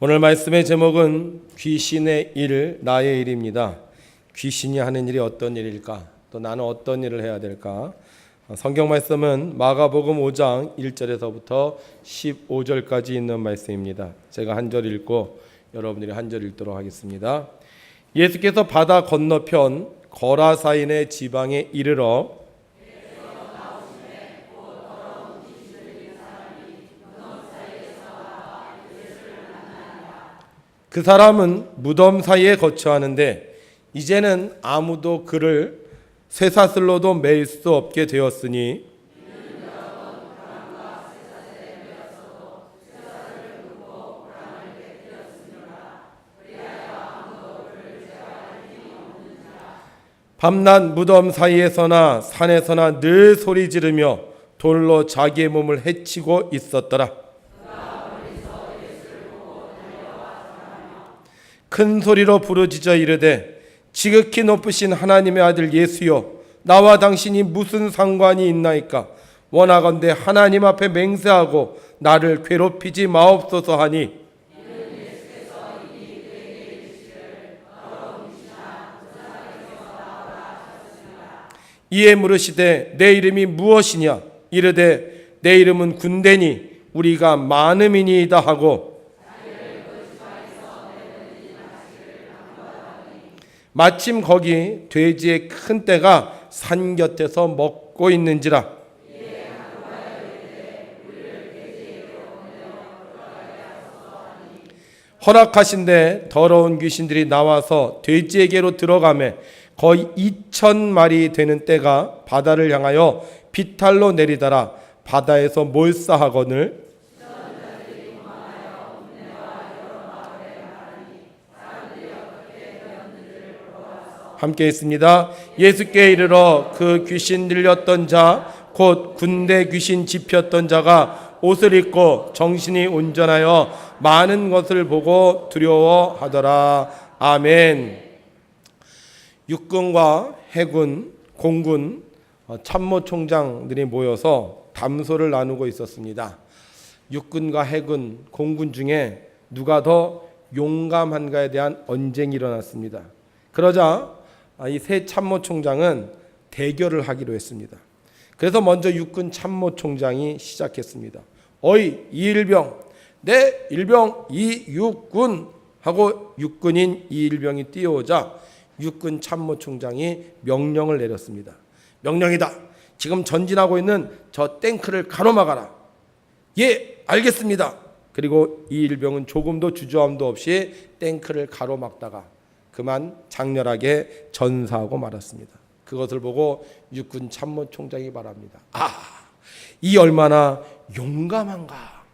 오늘 말씀의 제목은 귀신의 일, 나의 일입니다. 귀신이 하는 일이 어떤 일일까? 또 나는 어떤 일을 해야 될까? 성경 말씀은 마가복음 5장 1절에서부터 15절까지 있는 말씀입니다. 제가 한 절 읽고 여러분들이 한 절 읽도록 하겠습니다. 예수께서 바다 건너편 거라사인의 지방에 이르러 그 사람은 무덤 사이에 거처하는데 이제는 아무도 그를 쇠사슬로도 맬 수 없게 되었으니 밤낮 무덤 사이에서나 산에서나 늘 소리 지르며 돌로 자기의 몸을 해치고 있었더라. 큰 소리로 부르짖어 이르되 지극히 높으신 하나님의 아들 예수여, 나와 당신이 무슨 상관이 있나이까? 원하건대 하나님 앞에 맹세하고 나를 괴롭히지 마옵소서 하니 이에 물으시되 내 이름이 무엇이냐? 이르되 내 이름은 군대니 우리가 많음이니이다 하고 마침 거기 돼지의 큰 떼가 산 곁에서 먹고 있는지라. 허락하신대 더러운 귀신들이 나와서 돼지에게로 들어가매 거의 2,000마리 되는 떼가 바다를 향하여 비탈로 내리더라. 바다에서 몰사하거늘 함께 있습니다. 예수께 이르러 그 귀신 들렸던 자 곧 군대 귀신 집혔던 자가 옷을 입고 정신이 온전하여 많은 것을 보고 두려워하더라. 아멘. 육군과 해군, 공군 참모총장들이 모여서 담소를 나누고 있었습니다. 육군과 해군, 공군 중에 누가 더 용감한가에 대한 언쟁이 일어났습니다. 그러자 이 세 참모총장은 대결을 하기로 했습니다. 그래서 먼저 육군 참모총장이 시작했습니다. 어이 이일병, 내 일병 이육군 하고 육군인 이일병이 뛰어오자 육군 참모총장이 명령을 내렸습니다. 명령이다. 지금 전진하고 있는 저 탱크를 가로막아라. 예, 알겠습니다. 그리고 이일병은 조금도 주저함도 없이 탱크를 가로막다가 그만 장렬하게 전사하고 말았습니다. 그것을 보고 육군 참모총장이 말합니다. 이 얼마나 용감한가.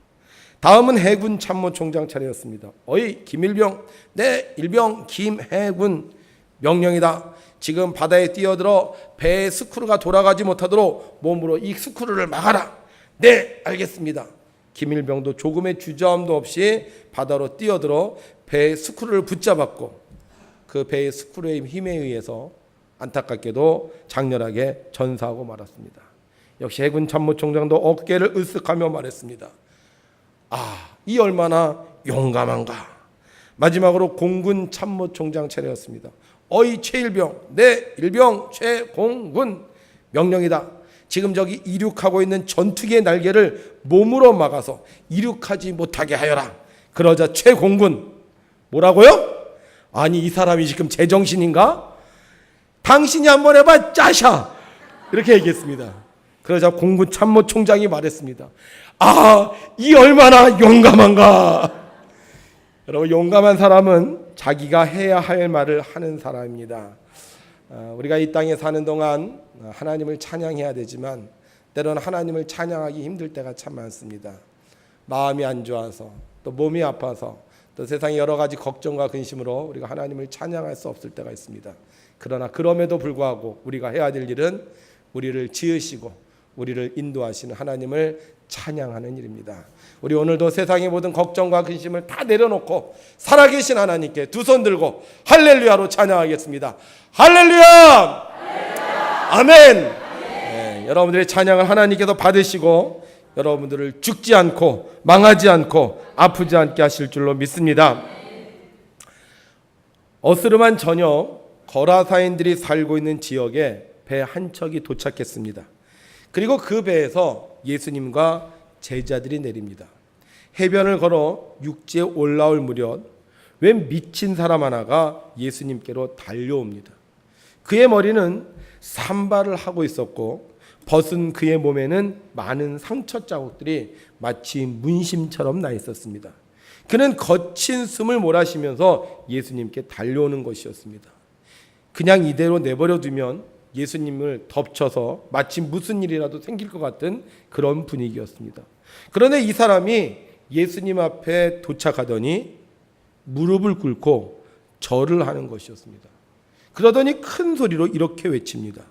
다음은 해군 참모총장 차례였습니다. 어이 김일병, 네 일병 김해군. 명령이다. 지금 바다에 뛰어들어 배의 스크루가 돌아가지 못하도록 몸으로 이 스크루를 막아라. 네 알겠습니다. 김일병도 조금의 주저함도 없이 바다로 뛰어들어 배의 스크루를 붙잡았고 그 배의 스크루의 힘에 의해서 안타깝게도 장렬하게 전사하고 말았습니다. 역시 해군 참모총장도 어깨를 으쓱하며 말했습니다. 이 얼마나 용감한가. 마지막으로 공군 참모총장 차례였습니다. 어이 최일병, 네 일병 최공군. 명령이다. 지금 저기 이륙하고 있는 전투기의 날개를 몸으로 막아서 이륙하지 못하게 하여라. 그러자 최공군 뭐라고요? 아니 이 사람이 지금 제정신인가? 당신이 한번 해봐 짜샤. 이렇게 얘기했습니다. 그러자 공군 참모총장이 말했습니다. 이 얼마나 용감한가. 여러분 용감한 사람은 자기가 해야 할 말을 하는 사람입니다. 우리가 이 땅에 사는 동안 하나님을 찬양해야 되지만 때로는 하나님을 찬양하기 힘들 때가 참 많습니다. 마음이 안 좋아서 또 몸이 아파서 또 세상의 여러 가지 걱정과 근심으로 우리가 하나님을 찬양할 수 없을 때가 있습니다. 그러나 그럼에도 불구하고 우리가 해야 될 일은 우리를 지으시고 우리를 인도하시는 하나님을 찬양하는 일입니다. 우리 오늘도 세상의 모든 걱정과 근심을 다 내려놓고 살아계신 하나님께 두 손 들고 할렐루야로 찬양하겠습니다. 할렐루야! 할렐루야! 아멘! 네, 여러분들의 찬양을 하나님께서 받으시고 여러분들을 죽지 않고 망하지 않고 아프지 않게 하실 줄로 믿습니다. 어스름한 저녁, 거라사인들이 살고 있는 지역에 배 한 척이 도착했습니다. 그리고 그 배에서 예수님과 제자들이 내립니다. 해변을 걸어 육지에 올라올 무렵 웬 미친 사람 하나가 예수님께로 달려옵니다. 그의 머리는 산발을 하고 있었고 벗은 그의 몸에는 많은 상처 자국들이 마치 문심처럼 나 있었습니다. 그는 거친 숨을 몰아쉬면서 예수님께 달려오는 것이었습니다. 그냥 이대로 내버려 두면 예수님을 덮쳐서 마치 무슨 일이라도 생길 것 같은 그런 분위기였습니다. 그런데 이 사람이 예수님 앞에 도착하더니 무릎을 꿇고 절을 하는 것이었습니다. 그러더니 큰 소리로 이렇게 외칩니다.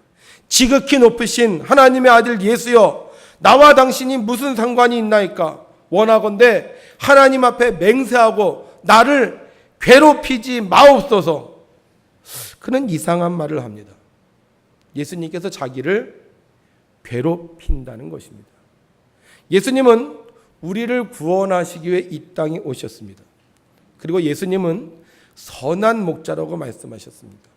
지극히 높으신 하나님의 아들 예수여, 나와 당신이 무슨 상관이 있나이까? 원하건대 하나님 앞에 맹세하고 나를 괴롭히지 마옵소서. 그는 이상한 말을 합니다. 예수님께서 자기를 괴롭힌다는 것입니다. 예수님은 우리를 구원하시기 위해 이 땅에 오셨습니다. 그리고 예수님은 선한 목자라고 말씀하셨습니다.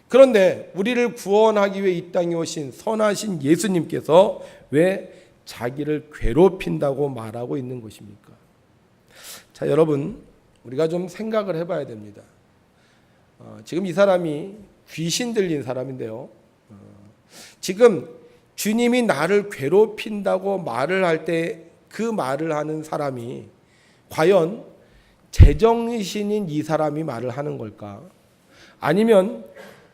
그런데 우리를 구원하기 위해 이 땅에 오신 선하신 예수님께서 왜 자기를 괴롭힌다고 말하고 있는 것입니까? 자, 여러분, 우리가 좀 생각을 해봐야 됩니다. 지금 이 사람이 귀신 들린 사람인데요. 지금 주님이 나를 괴롭힌다고 말을 할 때 그 말을 하는 사람이 과연 제정신인 이 사람이 말을 하는 걸까? 아니면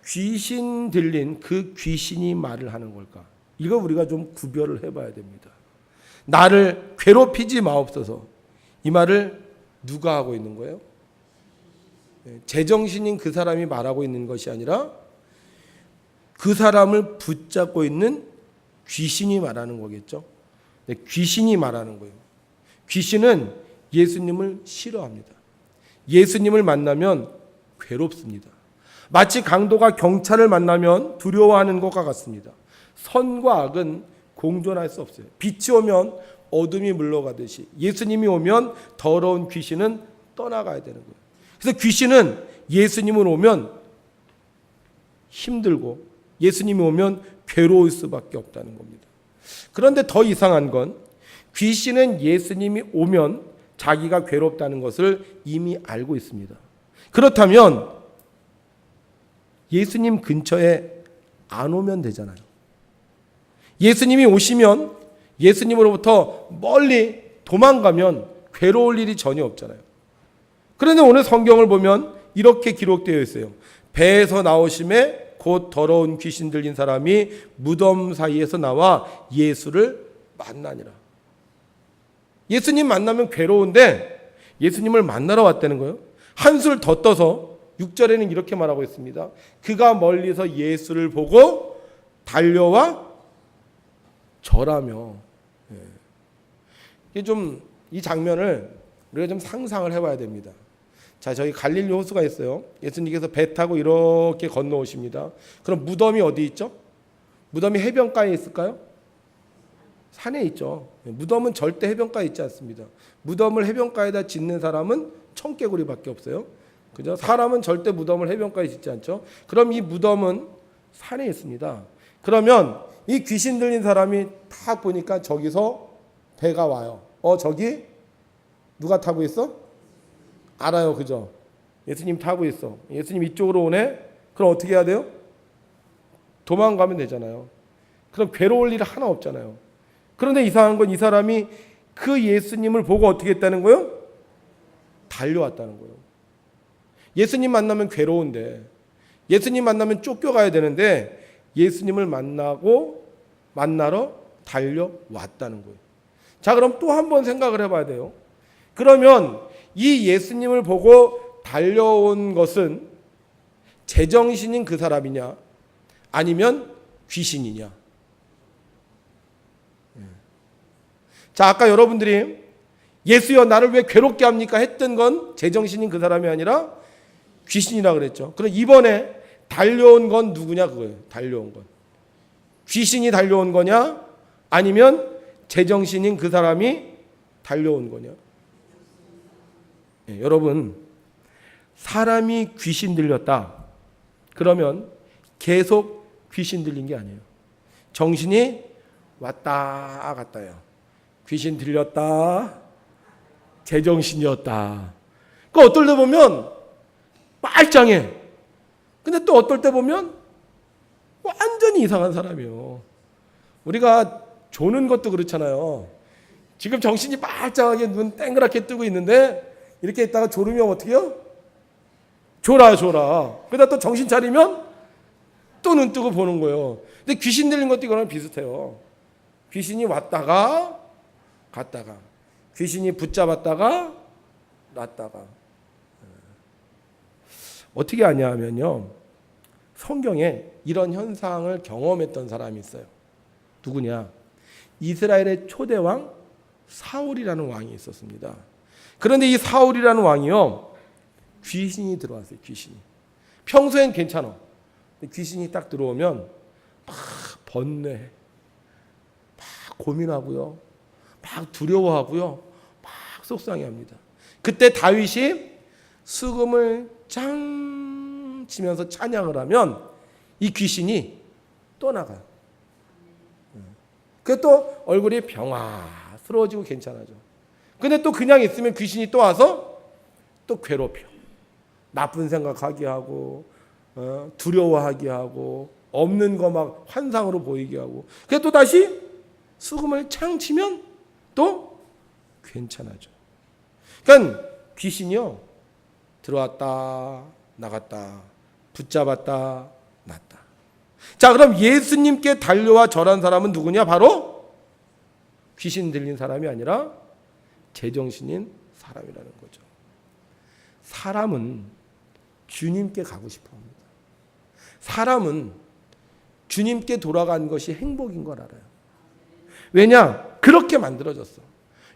귀신 들린 그 귀신이 말을 하는 걸까? 이거 우리가 좀 구별을 해봐야 됩니다. 나를 괴롭히지 마옵소서. 이 말을 누가 하고 있는 거예요? 제정신인 그 사람이 말하고 있는 것이 아니라 그 사람을 붙잡고 있는 귀신이 말하는 거겠죠. 귀신이 말하는 거예요. 귀신은 예수님을 싫어합니다. 예수님을 만나면 괴롭습니다. 마치 강도가 경찰을 만나면 두려워하는 것과 같습니다. 선과 악은 공존할 수 없어요. 빛이 오면 어둠이 물러가듯이 예수님이 오면 더러운 귀신은 떠나가야 되는 거예요. 그래서 귀신은 예수님을 오면 힘들고 예수님이 오면 괴로울 수밖에 없다는 겁니다. 그런데 더 이상한 건 귀신은 예수님이 오면 자기가 괴롭다는 것을 이미 알고 있습니다. 그렇다면 예수님 근처에 안 오면 되잖아요. 예수님이 오시면 예수님으로부터 멀리 도망가면 괴로울 일이 전혀 없잖아요. 그런데 오늘 성경을 보면 이렇게 기록되어 있어요. 배에서 나오심에 곧 더러운 귀신 들린 사람이 무덤 사이에서 나와 예수를 만나니라. 예수님 만나면 괴로운데 예수님을 만나러 왔다는 거예요. 한술 더 떠서 6절에는 이렇게 말하고 있습니다. 그가 멀리서 예수를 보고 달려와 절하며. 이게 좀 이 장면을 우리가 좀 상상을 해봐야 됩니다. 자, 저희 갈릴리 호수가 있어요. 예수님께서 배 타고 이렇게 건너오십니다. 그럼 무덤이 어디 있죠? 무덤이 해변가에 있을까요? 산에 있죠. 무덤은 절대 해변가에 있지 않습니다. 무덤을 해변가에다 짓는 사람은 청개구리밖에 없어요. 그죠? 사람은 절대 무덤을 해변가에 짓지 않죠. 그럼 이 무덤은 산에 있습니다. 그러면 이 귀신 들린 사람이 딱 보니까 저기서 배가 와요. 저기 누가 타고 있어? 알아요. 그죠? 예수님 타고 있어. 예수님 이쪽으로 오네? 그럼 어떻게 해야 돼요? 도망가면 되잖아요. 그럼 괴로울 일 하나 없잖아요. 그런데 이상한 건 이 사람이 그 예수님을 보고 어떻게 했다는 거예요? 달려왔다는 거예요. 예수님 만나면 괴로운데, 예수님 만나면 쫓겨가야 되는데 예수님을 만나러 달려왔다는 거예요. 자, 그럼 또 한 번 생각을 해봐야 돼요. 그러면 이 예수님을 보고 달려온 것은 제정신인 그 사람이냐 아니면 귀신이냐? 자, 아까 여러분들이 예수여 나를 왜 괴롭게 합니까? 했던 건 제정신인 그 사람이 아니라 귀신이라 그랬죠. 그럼 이번에 달려온 건 누구냐 그거예요. 달려온 건. 귀신이 달려온 거냐? 아니면 제정신인 그 사람이 달려온 거냐? 네, 여러분, 사람이 귀신 들렸다. 그러면 계속 귀신 들린 게 아니에요. 정신이 왔다 갔다요. 귀신 들렸다. 제정신이었다. 그 어떨 때 보면 빨짱해. 근데 또 어떨 때 보면 완전히 이상한 사람이에요. 우리가 조는 것도 그렇잖아요. 지금 정신이 빨짱하게 눈 땡그랗게 뜨고 있는데 이렇게 있다가 졸으면 어떻게 해요? 졸아. 그러다 또 정신 차리면 또 눈 뜨고 보는 거예요. 근데 귀신 들린 것도 이거랑 비슷해요. 귀신이 왔다가 갔다가, 귀신이 붙잡았다가 놨다가. 어떻게 하냐 하면요, 성경에 이런 현상을 경험했던 사람이 있어요. 누구냐? 이스라엘의 초대왕 사울이라는 왕이 있었습니다. 그런데 이 사울이라는 왕이요, 귀신이 들어왔어요. 귀신이. 평소엔 괜찮아. 귀신이 딱 들어오면 막 번뇌해, 막 고민하고요, 막 두려워하고요, 막 속상해합니다. 그때 다윗이 수금을 짱 치면서 찬양을 하면 이 귀신이 떠나가요. 그게 또 얼굴이 평화스러워지고 괜찮아져. 근데 또 그냥 있으면 귀신이 또 와서 또 괴롭혀. 나쁜 생각하게 하고, 두려워하게 하고, 없는 거 막 환상으로 보이게 하고. 그게 또 다시 수금을 창 치면 또 괜찮아져. 그러니까 귀신이요, 들어왔다 나갔다, 붙잡았다 놨다. 자, 그럼 예수님께 달려와 절한 사람은 누구냐? 바로 귀신 들린 사람이 아니라 제정신인 사람이라는 거죠. 사람은 주님께 가고 싶어 합니다. 사람은 주님께 돌아간 것이 행복인 걸 알아요. 왜냐? 그렇게 만들어졌어.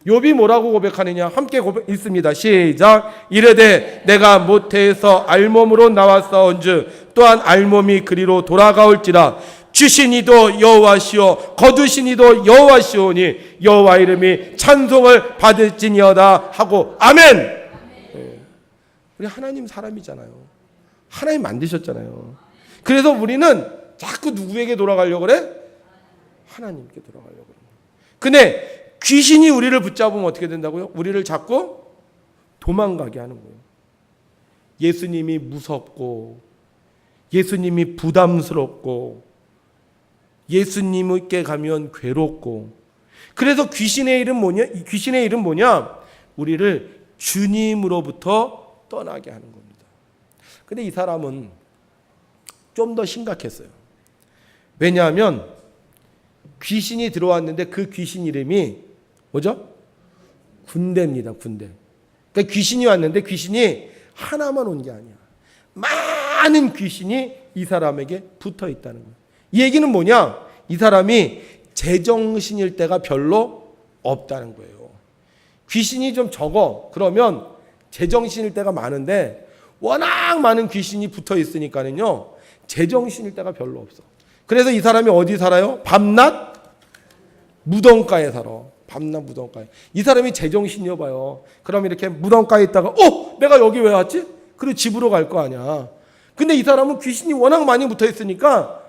욥이 뭐라고 고백하느냐? 함께 읽습니다. 시작. 이르되 내가 모태에서 알몸으로 나왔사온즉 또한 알몸이 그리로 돌아가올지라. 주시니도 여호와시오 거두시니도 여호와시오니 여호와 이름이 찬송을 받을지니어다 하고 아멘. 네. 우리 하나님 사람이잖아요. 하나님 만드셨잖아요. 그래서 우리는 자꾸 누구에게 돌아가려고 그래? 하나님께 돌아가려고 그래. 근데 귀신이 우리를 붙잡으면 어떻게 된다고요? 우리를 자꾸 도망가게 하는 거예요. 예수님이 무섭고, 예수님이 부담스럽고, 예수님께 가면 괴롭고. 그래서 귀신의 이름 뭐냐? 귀신의 이름 뭐냐? 우리를 주님으로부터 떠나게 하는 겁니다. 근데 이 사람은 좀 더 심각했어요. 왜냐하면 귀신이 들어왔는데 그 귀신 이름이 뭐죠? 군대입니다. 군대. 그러니까 귀신이 왔는데 귀신이 하나만 온 게 아니야. 많은 귀신이 이 사람에게 붙어 있다는 거예요. 이 얘기는 뭐냐? 이 사람이 제정신일 때가 별로 없다는 거예요. 귀신이 좀 적어. 그러면 제정신일 때가 많은데 워낙 많은 귀신이 붙어 있으니까는요, 제정신일 때가 별로 없어. 그래서 이 사람이 어디 살아요? 밤낮 무덤가에 살아. 밤낮 무덤가에. 이 사람이 제정신이어 봐요. 그럼 이렇게 무덤가에 있다가 내가 여기 왜 왔지? 그리고 집으로 갈 거 아니야. 근데 이 사람은 귀신이 워낙 많이 붙어 있으니까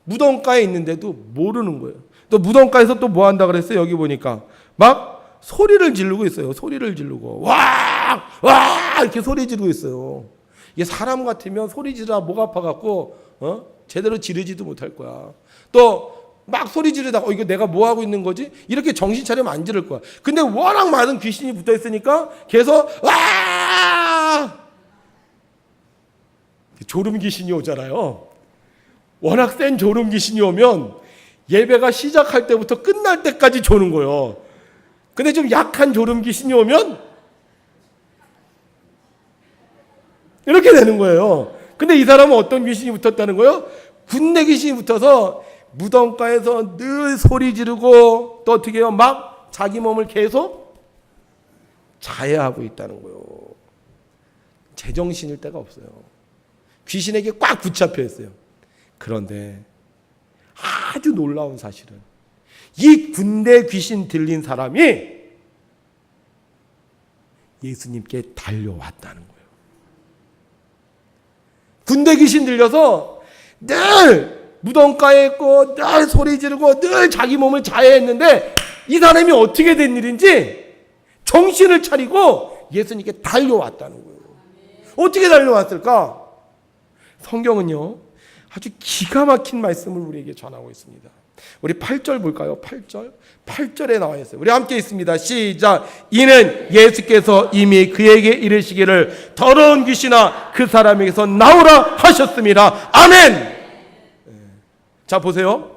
무덤가에 있는데도 모르는 거예요. 또 무덤가에서 또 뭐 한다 그랬어요? 여기 보니까 막 소리를 지르고 있어요. 소리를 지르고 와 이렇게 소리 지르고 있어요. 이게 사람 같으면 소리 지르다 목 아파갖고 제대로 지르지도 못할 거야. 또 막 소리 지르다가 이거 내가 뭐 하고 있는 거지? 이렇게 정신 차리면 안 지를 거야. 근데 워낙 많은 귀신이 붙어 있으니까 계속 와 졸음 귀신이 오잖아요. 워낙 센 졸음 귀신이 오면 예배가 시작할 때부터 끝날 때까지 조는 거예요. 근데 좀 약한 졸음 귀신이 오면 이렇게 되는 거예요. 근데 이 사람은 어떤 귀신이 붙었다는 거예요? 군대 귀신이 붙어서 무덤가에서 늘 소리 지르고 또 어떻게 해요? 막 자기 몸을 계속 자해하고 있다는 거예요. 제정신일 때가 없어요. 귀신에게 꽉 붙잡혀 있어요. 그런데 아주 놀라운 사실은 이 군대 귀신 들린 사람이 예수님께 달려왔다는 거예요. 군대 귀신 들려서 늘 무덤가에 있고 늘 소리 지르고 늘 자기 몸을 자해했는데 이 사람이 어떻게 된 일인지 정신을 차리고 예수님께 달려왔다는 거예요. 어떻게 달려왔을까? 성경은요 아주 기가 막힌 말씀을 우리에게 전하고 있습니다. 우리 8절 볼까요? 8절에 나와 있어요. 우리 함께 있습니다. 시작. 이는 예수께서 이미 그에게 이르시기를 더러운 귀신아 그 사람에게서 나오라 하셨습니다. 아멘. 자 보세요.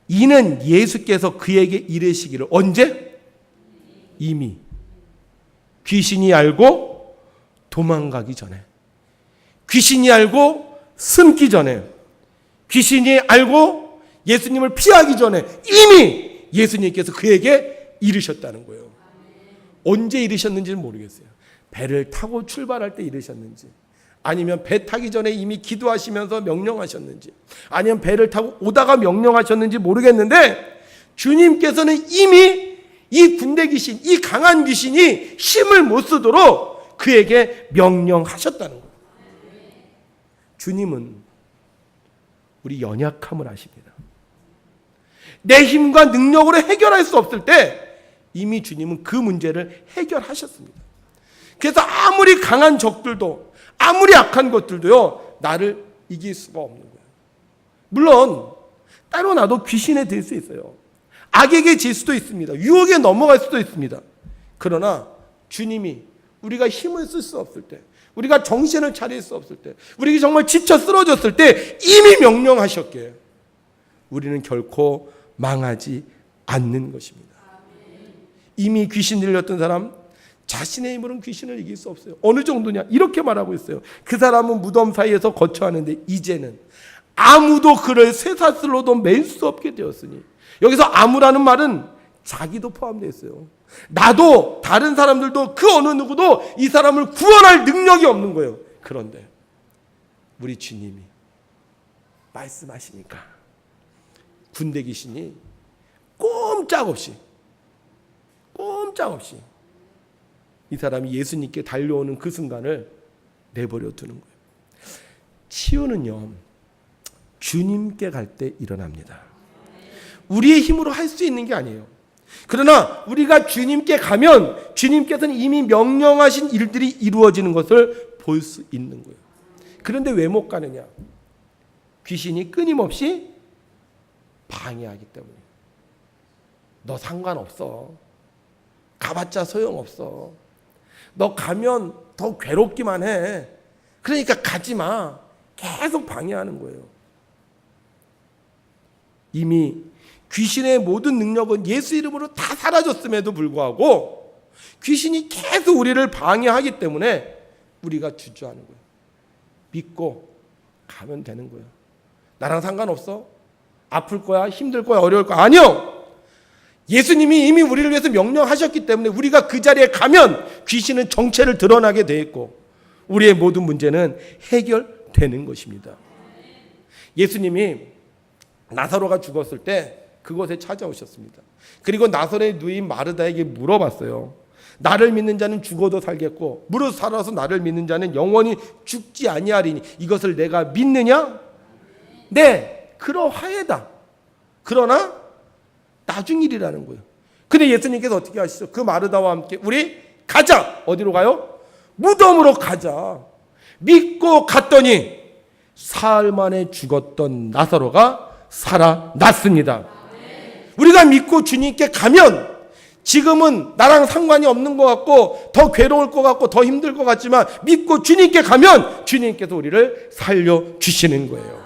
이는 예수께서 그에게 이르시기를 언제? 이미. 귀신이 알고 도망가기 전에, 귀신이 알고 숨기 전에, 귀신이 알고 예수님을 피하기 전에 이미 예수님께서 그에게 이르셨다는 거예요. 언제 이르셨는지는 모르겠어요. 배를 타고 출발할 때 이르셨는지, 아니면 배 타기 전에 이미 기도하시면서 명령하셨는지, 아니면 배를 타고 오다가 명령하셨는지 모르겠는데 주님께서는 이미 이 군대 귀신, 이 강한 귀신이 힘을 못 쓰도록 그에게 명령하셨다는 거예요. 주님은 우리 연약함을 아십니다. 내 힘과 능력으로 해결할 수 없을 때 이미 주님은 그 문제를 해결하셨습니다. 그래서 아무리 강한 적들도, 아무리 악한 것들도요 나를 이길 수가 없는 거예요. 물론 따로 나도 귀신에 들 수 있어요. 악에게 질 수도 있습니다. 유혹에 넘어갈 수도 있습니다. 그러나 주님이 우리가 힘을 쓸 수 없을 때, 우리가 정신을 차릴 수 없을 때, 우리가 정말 지쳐 쓰러졌을 때 이미 명령하셨기에 우리는 결코 망하지 않는 것입니다. 이미 귀신 들렸던 사람, 자신의 힘으로는 귀신을 이길 수 없어요. 어느 정도냐? 이렇게 말하고 있어요. 그 사람은 무덤 사이에서 거처하는데 이제는 아무도 그를 쇠사슬로도 맬 수 없게 되었으니, 여기서 아무라는 말은 자기도 포함되어 있어요. 나도, 다른 사람들도, 그 어느 누구도 이 사람을 구원할 능력이 없는 거예요. 그런데 우리 주님이 말씀하시니까 군대 귀신이 꼼짝없이 이 사람이 예수님께 달려오는 그 순간을 내버려 두는 거예요. 치유는요 주님께 갈 때 일어납니다. 우리의 힘으로 할 수 있는 게 아니에요. 그러나 우리가 주님께 가면 주님께서는 이미 명령하신 일들이 이루어지는 것을 볼 수 있는 거예요. 그런데 왜 못 가느냐? 귀신이 끊임없이 방해하기 때문에. 너 상관없어. 가봤자 소용없어. 너 가면 더 괴롭기만 해. 그러니까 가지 마. 계속 방해하는 거예요. 이미 귀신의 모든 능력은 예수 이름으로 다 사라졌음에도 불구하고 귀신이 계속 우리를 방해하기 때문에 우리가 주저하는 거예요. 믿고 가면 되는 거예요. 나랑 상관없어? 아플 거야? 힘들 거야? 어려울 거야? 아니요. 예수님이 이미 우리를 위해서 명령하셨기 때문에 우리가 그 자리에 가면 귀신은 정체를 드러나게 돼 있고 우리의 모든 문제는 해결되는 것입니다. 예수님이 나사로가 죽었을 때 그곳에 찾아오셨습니다. 그리고 나사로의 누인 마르다에게 물어봤어요. 나를 믿는 자는 죽어도 살겠고 무릇 살아서 나를 믿는 자는 영원히 죽지 아니하리니 이것을 내가 믿느냐? 네, 그러하에다. 그러나 나중 일이라는 거예요. 근데 예수님께서 어떻게 하시죠? 그 마르다와 함께 우리 가자. 어디로 가요? 무덤으로 가자. 믿고 갔더니 사흘 만에 죽었던 나사로가 살아났습니다. 우리가 믿고 주님께 가면 지금은 나랑 상관이 없는 것 같고 더 괴로울 것 같고 더 힘들 것 같지만 믿고 주님께 가면 주님께서 우리를 살려주시는 거예요.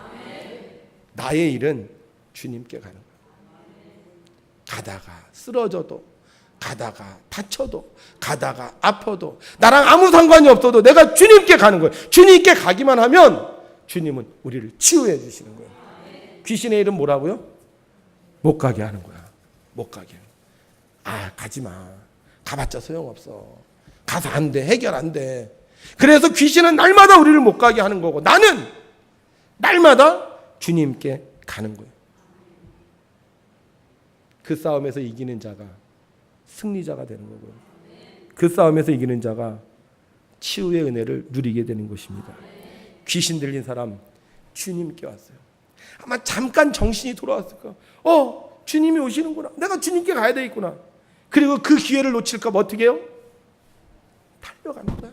나의 일은 주님께 가는 거예요. 가다가 쓰러져도, 가다가 다쳐도, 가다가 아파도, 나랑 아무 상관이 없어도 내가 주님께 가는 거예요. 주님께 가기만 하면 주님은 우리를 치유해 주시는 거예요. 귀신의 일은 뭐라고요? 못 가게 하는 거야. 못 가게. 가지 마. 가봤자 소용없어. 가서 안 돼. 해결 안 돼. 그래서 귀신은 날마다 우리를 못 가게 하는 거고 나는 날마다 주님께 가는 거예요. 그 싸움에서 이기는 자가 승리자가 되는 거고요. 그 싸움에서 이기는 자가 치유의 은혜를 누리게 되는 것입니다. 귀신 들린 사람 주님께 왔어요. 아마 잠깐 정신이 돌아왔을까? 주님이 오시는구나. 내가 주님께 가야 되겠구나. 그리고 그 기회를 놓칠까 봐 어떻게 해요? 달려가는 거야.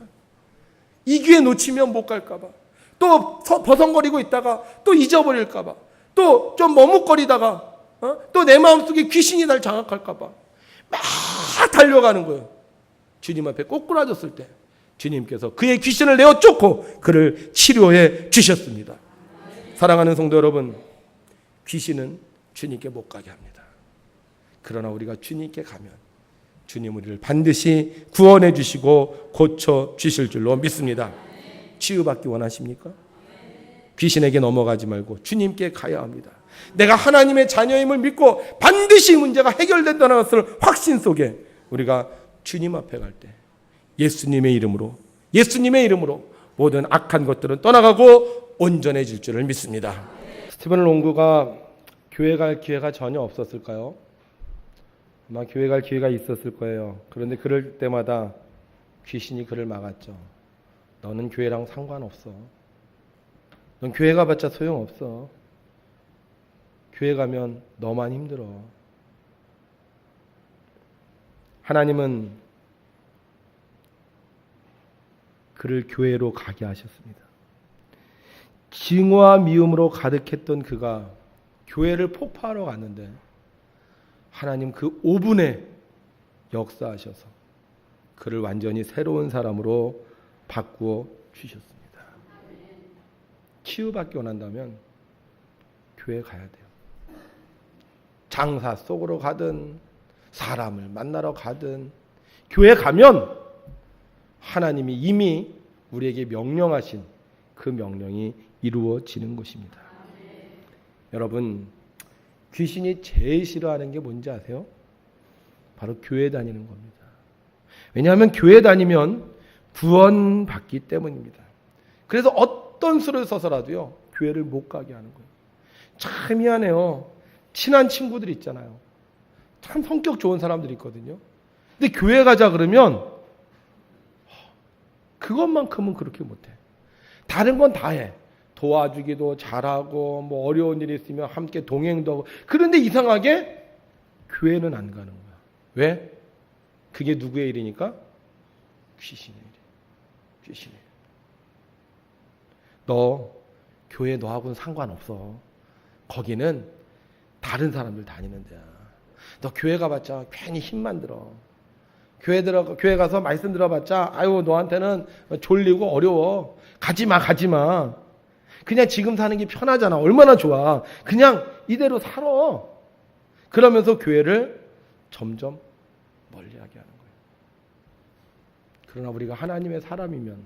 이 기회 놓치면 못 갈까 봐. 또 버성거리고 있다가 또 잊어버릴까 봐. 또 좀 머뭇거리다가 또 내 마음속에 귀신이 날 장악할까 봐. 막 달려가는 거예요. 주님 앞에 꼬꾸라졌을 때 주님께서 그의 귀신을 내어 쫓고 그를 치료해 주셨습니다. 사랑하는 성도 여러분, 귀신은 주님께 못 가게 합니다. 그러나 우리가 주님께 가면 주님 우리를 반드시 구원해 주시고 고쳐 주실 줄로 믿습니다. 치유받기 원하십니까? 귀신에게 넘어가지 말고 주님께 가야 합니다. 내가 하나님의 자녀임을 믿고 반드시 문제가 해결된다는 것을 확신 속에 우리가 주님 앞에 갈 때 예수님의 이름으로 모든 악한 것들은 떠나가고 온전해질 줄을 믿습니다. 스티븐 롱그가 교회 갈 기회가 전혀 없었을까요? 아마 교회 갈 기회가 있었을 거예요. 그런데 그럴 때마다 귀신이 그를 막았죠. 너는 교회랑 상관없어. 넌 교회 가봤자 소용없어. 교회 가면 너만 힘들어. 하나님은 그를 교회로 가게 하셨습니다. 증오와 미움으로 가득했던 그가 교회를 폭파하러 갔는데 하나님 그 5분에 역사하셔서 그를 완전히 새로운 사람으로 바꾸어 주셨습니다. 치유받기 원한다면 교회 가야 돼요. 장사 속으로 가든 사람을 만나러 가든 교회 가면 하나님이 이미 우리에게 명령하신 그 명령이 이루어지는 것입니다. 여러분, 귀신이 제일 싫어하는 게 뭔지 아세요? 바로 교회 다니는 겁니다. 왜냐하면 교회 다니면 구원받기 때문입니다. 그래서 어떤 수를 써서라도요 교회를 못 가게 하는 거예요. 참 미안해요. 친한 친구들 있잖아요. 참 성격 좋은 사람들이 있거든요. 근데 교회 가자 그러면 그것만큼은 그렇게 못해. 다른 건 다 해. 도와주기도 잘하고 뭐 어려운 일이 있으면 함께 동행도 하고. 그런데 이상하게 교회는 안 가는 거야. 왜? 그게 누구의 일이니까? 귀신의 일이야. 귀신의 일. 너 교회 너하고는 상관없어. 거기는 다른 사람들 다니는 데야. 너 교회 가봤자 괜히 힘만 들어. 교회 가서 말씀 들어봤자 아유 너한테는 졸리고 어려워. 가지마. 그냥 지금 사는 게 편하잖아. 얼마나 좋아. 그냥 이대로 살아. 그러면서 교회를 점점 멀리하게 하는 거예요. 그러나 우리가 하나님의 사람이면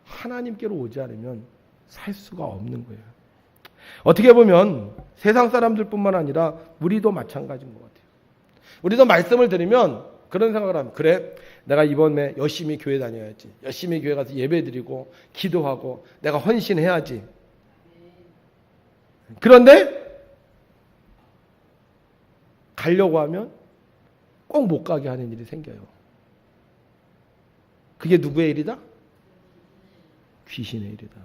하나님께로 오지 않으면 살 수가 없는 거예요. 어떻게 보면 세상 사람들뿐만 아니라 우리도 마찬가지인 것 같아요. 우리도 말씀을 들으면 그런 생각을 하면 그래 내가 이번에 열심히 교회 다녀야지. 열심히 교회 가서 예배드리고 기도하고 내가 헌신해야지. 그런데 가려고 하면 꼭 못 가게 하는 일이 생겨요. 그게 누구의 일이다? 귀신의 일이다.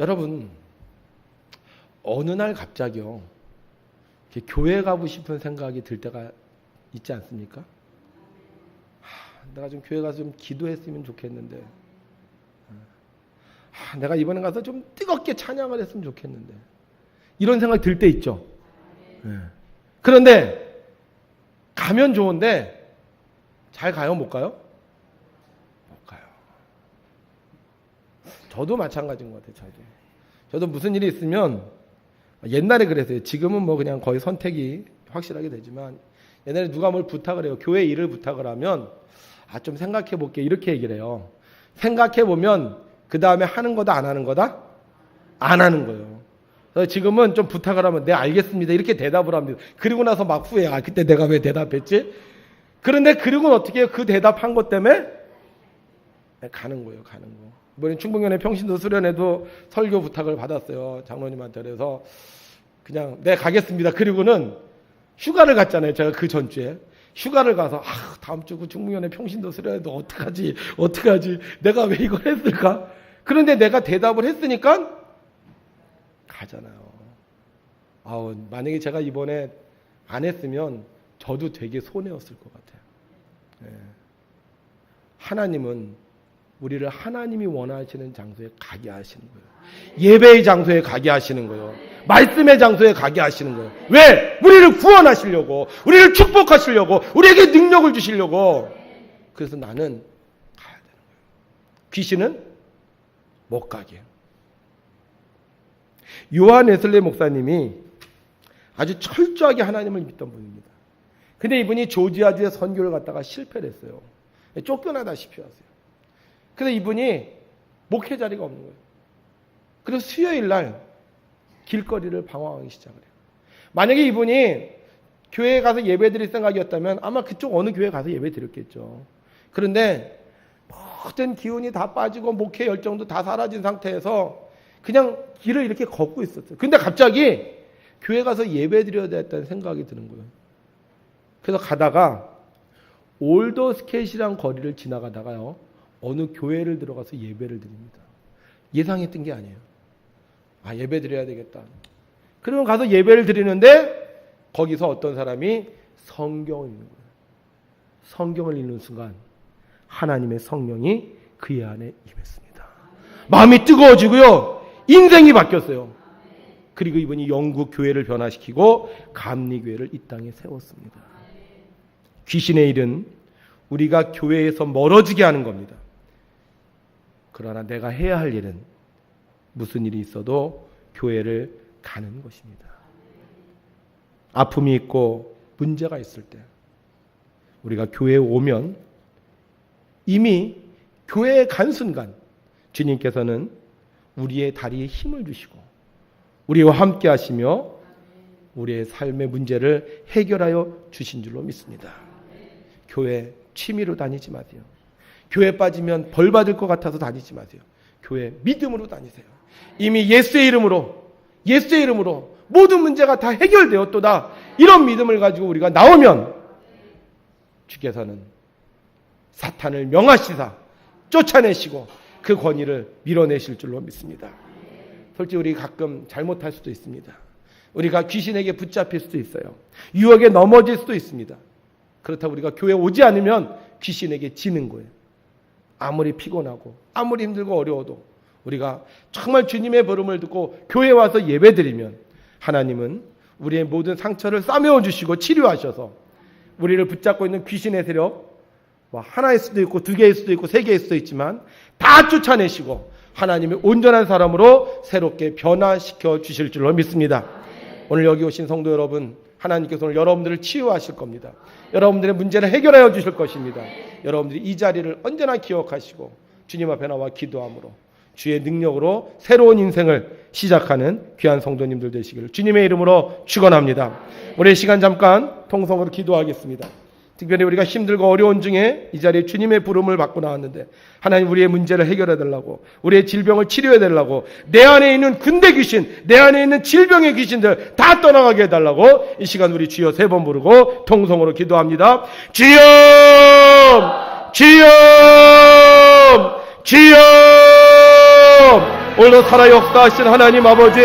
여러분 어느 날 갑자기요 교회 가고 싶은 생각이 들 때가 있지 않습니까? 내가 좀 교회 가서 좀 기도했으면 좋겠는데 내가 이번에 가서 좀 뜨겁게 찬양을 했으면 좋겠는데 이런 생각이 들 때 있죠. 그런데 가면 좋은데 잘 가요? 못 가요? 못 가요. 저도 마찬가지인 것 같아요. 저도 무슨 일이 있으면 옛날에 그랬어요. 지금은 뭐 그냥 거의 선택이 확실하게 되지만 옛날에 누가 뭘 부탁을 해요. 교회 일을 부탁을 하면 좀 생각해 볼게 이렇게 얘기를 해요. 생각해 보면 그 다음에 하는 거다 안 하는 거다? 안 하는 거예요. 그래서 지금은 좀 부탁을 하면 네 알겠습니다 이렇게 대답을 합니다. 그리고 나서 막 후회 그때 내가 왜 대답했지? 그런데 그리고는 어떻게 해요? 그 대답한 것 때문에 가는 거예요. 이번에 충북연회 평신도 수련회도 설교 부탁을 받았어요. 장로님한테. 그래서 그냥 네 가겠습니다. 그리고는 휴가를 갔잖아요. 제가 그 전주에 휴가를 가서 다음 주 그 중무위원회 평신도 수련회도 어떡하지 내가 왜 이걸 했을까? 그런데 내가 대답을 했으니까 가잖아요. 만약에 제가 이번에 안 했으면 저도 되게 손해였을 것 같아요. 네. 하나님은 우리를 하나님이 원하시는 장소에 가게 하시는 거예요. 예배의 장소에 가게 하시는 거예요. 말씀의 장소에 가게 하시는 거예요. 왜? 우리를 구원하시려고, 우리를 축복하시려고, 우리에게 능력을 주시려고. 그래서 나는 가야 되는 거예요. 귀신은 못 가게. 요한 웨슬리 목사님이 아주 철저하게 하나님을 믿던 분입니다. 근데 이분이 조지아주에 선교를 갔다가 실패를 했어요. 쫓겨나다시피 하세요. 그래서 이분이 목회 자리가 없는 거예요. 그래서 수요일 날 길거리를 방황하기 시작을 해요. 만약에 이분이 교회에 가서 예배 드릴 생각이었다면 아마 그쪽 어느 교회에 가서 예배 드렸겠죠. 그런데 모든 기운이 다 빠지고 목회 열정도 다 사라진 상태에서 그냥 길을 이렇게 걷고 있었어요. 근데 갑자기 교회 가서 예배 드려야 되겠다는 생각이 드는 거예요. 그래서 가다가 올더스케이시라는 거리를 지나가다가요, 어느 교회를 들어가서 예배를 드립니다. 예상했던 게 아니에요. 예배 드려야 되겠다. 그러면 가서 예배를 드리는데 거기서 어떤 사람이 성경을 읽는 거예요. 성경을 읽는 순간 하나님의 성령이 그의 안에 임했습니다. 마음이 뜨거워지고요, 인생이 바뀌었어요. 그리고 이분이 영국 교회를 변화시키고 감리교회를 이 땅에 세웠습니다. 귀신의 일은 우리가 교회에서 멀어지게 하는 겁니다. 그러나 내가 해야 할 일은 무슨 일이 있어도 교회를 가는 것입니다. 아픔이 있고 문제가 있을 때 우리가 교회에 오면 이미 교회에 간 순간 주님께서는 우리의 다리에 힘을 주시고 우리와 함께 하시며 우리의 삶의 문제를 해결하여 주신 줄로 믿습니다. 교회 취미로 다니지 마세요. 교회 빠지면 벌 받을 것 같아서 다니지 마세요. 교회 믿음으로 다니세요. 이미 예수의 이름으로 모든 문제가 다 해결되었도다. 이런 믿음을 가지고 우리가 나오면 주께서는 사탄을 명하시사 쫓아내시고 그 권위를 밀어내실 줄로 믿습니다. 솔직히 우리 가끔 잘못할 수도 있습니다. 우리가 귀신에게 붙잡힐 수도 있어요. 유혹에 넘어질 수도 있습니다. 그렇다고 우리가 교회에 오지 않으면 귀신에게 지는 거예요. 아무리 피곤하고 아무리 힘들고 어려워도 우리가 정말 주님의 부름을 듣고 교회에 와서 예배드리면 하나님은 우리의 모든 상처를 싸매어 주시고 치료하셔서 우리를 붙잡고 있는 귀신의 세력, 하나일 수도 있고 두 개일 수도 있고 세 개일 수도 있지만 다 쫓아내시고 하나님의 온전한 사람으로 새롭게 변화시켜 주실 줄로 믿습니다. 오늘 여기 오신 성도 여러분, 하나님께서 오늘 여러분들을 치유하실 겁니다. 여러분들의 문제를 해결하여 주실 것입니다. 여러분들이 이 자리를 언제나 기억하시고 주님 앞에 나와 기도함으로 주의 능력으로 새로운 인생을 시작하는 귀한 성도님들 되시기를 주님의 이름으로 축원합니다. 우리 시간 잠깐 통성으로 기도하겠습니다. 특별히 우리가 힘들고 어려운 중에 이 자리에 주님의 부름을 받고 나왔는데 하나님 우리의 문제를 해결해 달라고, 우리의 질병을 치료해 달라고, 내 안에 있는 군대 귀신, 내 안에 있는 질병의 귀신들 다 떠나가게 해달라고 이 시간 우리 주여 3번 부르고 통성으로 기도합니다. 주여! 주여! 주여! 오늘도 살아 역사하신 하나님 아버지,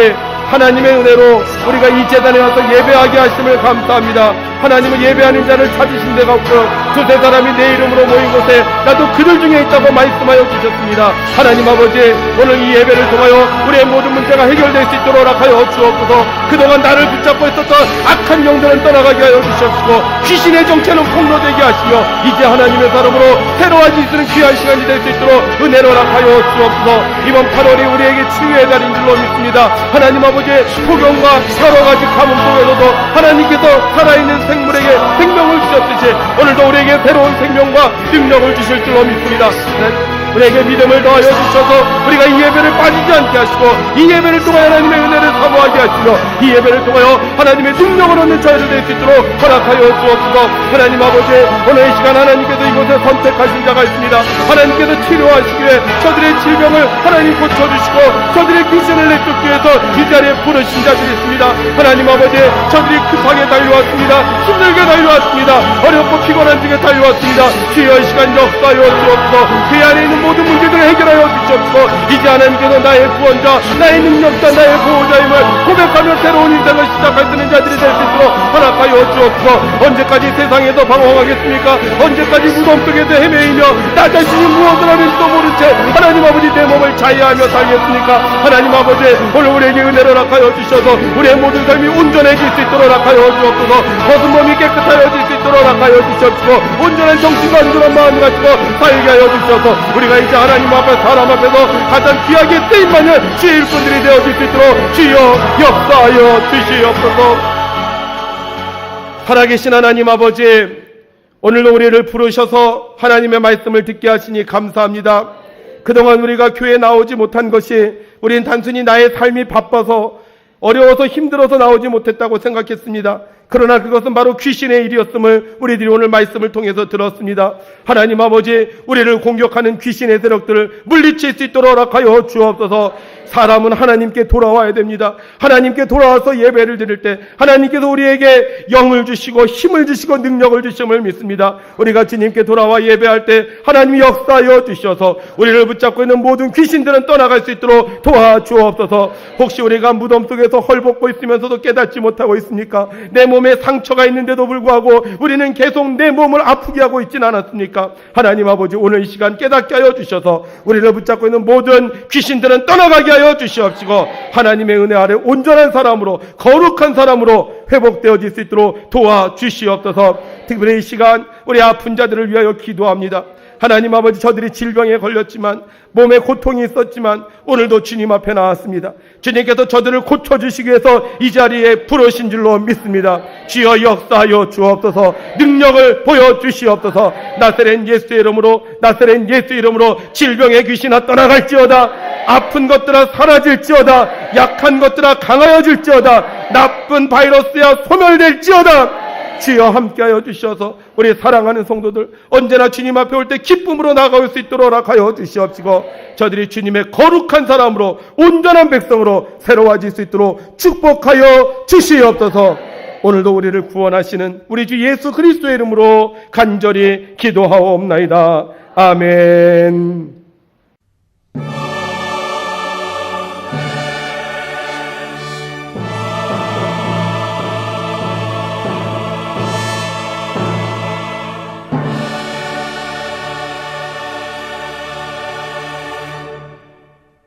하나님의 은혜로 우리가 이 제단에 와서 예배하게 하심을 감사합니다. 하나님은 예배하는 자를 찾으신 데가 없고 두세 사람이 내 이름으로 모인 곳에 나도 그들 중에 있다고 말씀하여 주셨습니다. 하나님 아버지, 오늘 이 예배를 통하여 우리의 모든 문제가 해결될 수 있도록 허락하여 주옵소서. 그동안 나를 붙잡고 있었던 악한 영들은 떠나가게 하여 주셨고 귀신의 정체는 폭로되게 하시며 이제 하나님의 사람으로 새로워질 수 있는 귀한 시간이 될 수 있도록 은혜를 허락하여 주옵소서. 이번 8월이 우리에게 치유의 달인 줄로 믿습니다. 하나님 아버지, 소경과 여러 가지 가뭄 속에서도 하나님께서 살아있는 생물에게 생명을 주셨듯이 오늘도 우리에게 새로운 생명과 능력을 주실 줄로 믿습니다. 우리에게 믿음을 더하여 주셔서 우리가 이 예배를 빠지지 않게 하시고 이 예배를 통하여 하나님의 은혜를 사모하게 하시며 이 예배를 통하여 하나님의 능력을 얻는 저희들 될 수 있도록 허락하여 주옵소서. 하나님 아버지, 오늘 이 시간 하나님께서 이곳에 선택하신 자가 있습니다. 하나님께서 치료하시기 위해 저들의 질병을 하나님 고쳐주시고 저들의 귀신을 내쫓기 위해서 이 자리에 부르신 자들이 있습니다. 하나님 아버지, 저들이 급하게 달려왔습니다. 힘들게 달려왔습니다. 어렵고 피곤한 중에 달려왔습니다. 주여 이 시간 역사하여 주옵소서. 그 안에 있는 모든 문제들을 해결하여 주옵소서. 이제 하나님께서 나의 구원자, 나의 능력자, 나의 보호자임을 고백하며 새로운 인생을 시작할 수 있는 자들이 될 수 있도록 허락하여 주옵소서. 언제까지 세상에서 방황하겠습니까? 언제까지 무덤 속에서 헤매이며 나 자신이 무엇을 하는지도 모른 채 하나님 아버지 내 몸을 자해하며 살겠습니까? 하나님 아버지, 오늘 우리에게 은혜를 허락하여 주셔서 우리의 모든 삶이 온전해질 수 있도록 허락하여 주옵소서. 벗은 몸이 깨끗하여질 수 있도록 허락하여 주옵소서. 온전한 정신과 온전한 마음을 가지고 살게 하여 주셔서 우리가 이제 하나님 앞에 사람 앞에서 가장 귀하게 쓰임받는 주의 일꾼들이 되어질 수 있도록 주여 역사하여 주시옵소서. 살아계신 하나님 아버지, 오늘도 우리를 부르셔서 하나님의 말씀을 듣게 하시니 감사합니다. 그동안 우리가 교회에 나오지 못한 것이 우리는 단순히 나의 삶이 바빠서 어려워서 힘들어서 나오지 못했다고 생각했습니다. 그러나 그것은 바로 귀신의 일이었음을 우리들이 오늘 말씀을 통해서 들었습니다. 하나님 아버지, 우리를 공격하는 귀신의 세력들을 물리칠 수 있도록 허락하여 주옵소서. 사람은 하나님께 돌아와야 됩니다. 하나님께 돌아와서 예배를 드릴 때 하나님께서 우리에게 영을 주시고 힘을 주시고 능력을 주심을 믿습니다. 우리가 주님께 돌아와 예배할 때 하나님이 역사하여 주셔서 우리를 붙잡고 있는 모든 귀신들은 떠나갈 수 있도록 도와주옵소서. 혹시 우리가 무덤 속에서 헐벗고 있으면서도 깨닫지 못하고 있습니까? 내 몸에 상처가 있는데도 불구하고 우리는 계속 내 몸을 아프게 하고 있지는 않았습니까? 하나님 아버지, 오늘 이 시간 깨닫게 하여 주셔서 우리를 붙잡고 있는 모든 귀신들은 떠나가게 하여 주시옵시고 하나님의 은혜 아래 온전한 사람으로 거룩한 사람으로 회복되어질 수 있도록 도와주시옵소서. 특별히 이 시간 우리 아픈 자들을 위하여 기도합니다. 하나님 아버지, 저들이 질병에 걸렸지만 몸에 고통이 있었지만 오늘도 주님 앞에 나왔습니다. 주님께서 저들을 고쳐주시기 위해서 이 자리에 부르신 줄로 믿습니다. 주여 역사하여 주옵소서. 능력을 보여주시옵소서. 나사렛 예수의 이름으로 질병의 귀신아 떠나갈지어다. 아픈 것들아 사라질지어다. 약한 것들아 강하여질지어다. 나쁜 바이러스야 소멸될지어다. 주여 함께하여 주셔서 우리 사랑하는 성도들 언제나 주님 앞에 올 때 기쁨으로 나아갈 수 있도록 허락하여 주시옵시고 저들이 주님의 거룩한 사람으로 온전한 백성으로 새로워질 수 있도록 축복하여 주시옵소서. 오늘도 우리를 구원하시는 우리 주 예수 그리스도의 이름으로 간절히 기도하옵나이다. 아멘.